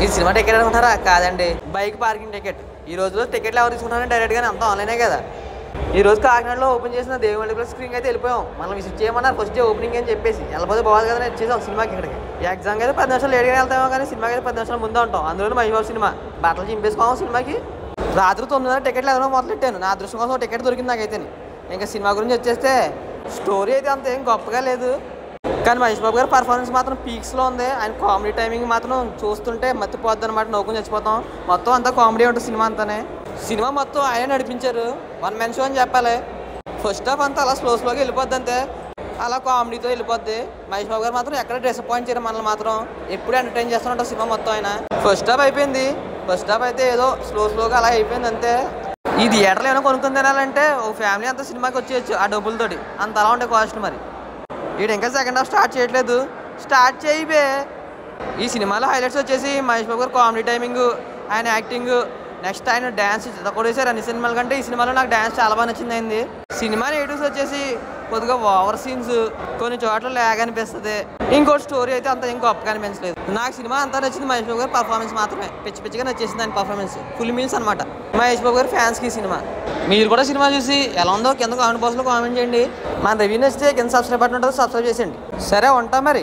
ఈ cinema ticket అనుకుంటారా? కాదండి, బైక్ పార్కింగ్ టికెట్. ఈ రోజులో టికెట్లు ఎవరు తీసుకుంటారని డైరెక్ట్గానే అంతా ఆన్లైనే కదా. ఈ రోజు కాకినాడలో ఓపెన్ చేసిన దేవుడి ప్లస్ స్క్రీన్ అయితే వెళ్ళిపోయాం. మనం విజిట్ చేయమన్నారు ఫస్ట్ డే ఓపెనింగ్ అని చెప్పేసి. వెళ్ళిపోతే బాగుంది కదా వచ్చేసాం సినిమాకి. ఇక్కడికి ఎగ్జామ్కి అయితే 10 నిమిషాలు లేట్గా వెళ్తామో కానీ సినిమాకి అయితే 10 నిమిషాలు ముందే ఉంటాం. అందులో మహేష్ సినిమా బట్టలు చింపేసుకోము సినిమాకి. రాత్రి 9:30 టికెట్లు ఎవరో మొదలెట్టాను. నా అదృష్టం కోసం టికెట్ దొరికింది నాకైతే. ఇంకా సినిమా గురించి వచ్చేస్తే స్టోరీ అయితే అంత ఏం గొప్పగా లేదు, కానీ మహేష్ బాబు గారి పర్ఫార్మెన్స్ మాత్రం పీక్స్లో ఉంది. ఆయన కామెడీ టైమింగ్ మాత్రం చూస్తుంటే మర్చిపోద్ది అనమాట, నవ్వుకుని చచ్చిపోతాం. మొత్తం అంతా కామెడీ ఉంటుంది సినిమా అంతానే. సినిమా మొత్తం ఆయన నడిపించారు, వన్ మ్యాన్ షో అని చెప్పాలి. ఫస్ట్ హాఫ్ అంతా అలా స్లోగా వెళ్ళిపోద్ది అంతే, అలా కామెడీతో వెళ్ళిపోద్ది. మహేష్ బాబు గారు మాత్రం ఎక్కడ డిసప్పాయింట్ చేయరు మనల్ని మాత్రం, ఎప్పుడు ఎంటర్టైన్ చేస్తున్నట్టు సినిమా మొత్తం. ఆయన ఫస్ట్ హాఫ్ అయిపోయింది, ఫస్ట్ హాఫ్ అయితే ఏదో స్లోగా అలా అయిపోయింది అంతే. ఈ థియేటర్లో ఏమైనా కొనుక్కొని తినాలంటే ఒక ఫ్యామిలీ అంతా సినిమాకి వచ్చేయచ్చు ఆ డబ్బులతోటి, అంత అలా ఉండే కాస్ట్. మరి వీడు ఇంకా సెకండ్ హాఫ్ స్టార్ట్ చేయట్లేదు, స్టార్ట్ చేయబే. ఈ సినిమాలో హైలైట్స్ వచ్చేసి మహేష్ బాబు గారు కామెడీ టైమింగ్, ఆయన యాక్టింగ్, నెక్స్ట్ ఆయన డ్యాన్స్ కొట్టేసారు. అన్ని సినిమాల కంటే ఈ సినిమాలో నాకు డ్యాన్స్ చాలా బాగా నచ్చింది అయింది. సినిమా నెగిటివ్స్ వచ్చేసి కొద్దిగా ఓవర్ సీన్స్, కొన్ని చోట్ల ల్యాగ్ అనిపిస్తుంది. ఇంకోటి స్టోరీ అయితే అంత ఏం గొప్పగా అనిపించలేదు. నాకు సినిమా అంతా నచ్చింది మహేష్ బాబు గారి పర్ఫార్మెన్స్ మాత్రమే. పిచ్చిగా నచ్చేసింది ఆయన పర్ఫార్మెన్స్, ఫుల్ మీల్స్ అనమాట మహేష్ బాబు గారి ఫ్యాన్స్కి సినిమా. మీరు కూడా సినిమా చూసి ఎలా ఉందో కింద కామెంట్ బాక్స్లో కామెంట్ చేయండి. మన రివ్యూ నచ్చితే కింద సబ్స్క్రైబ్ బటన్ ఉంటుంది, సబ్స్క్రైబ్ చేసేయండి. సరే ఉంటా మరి.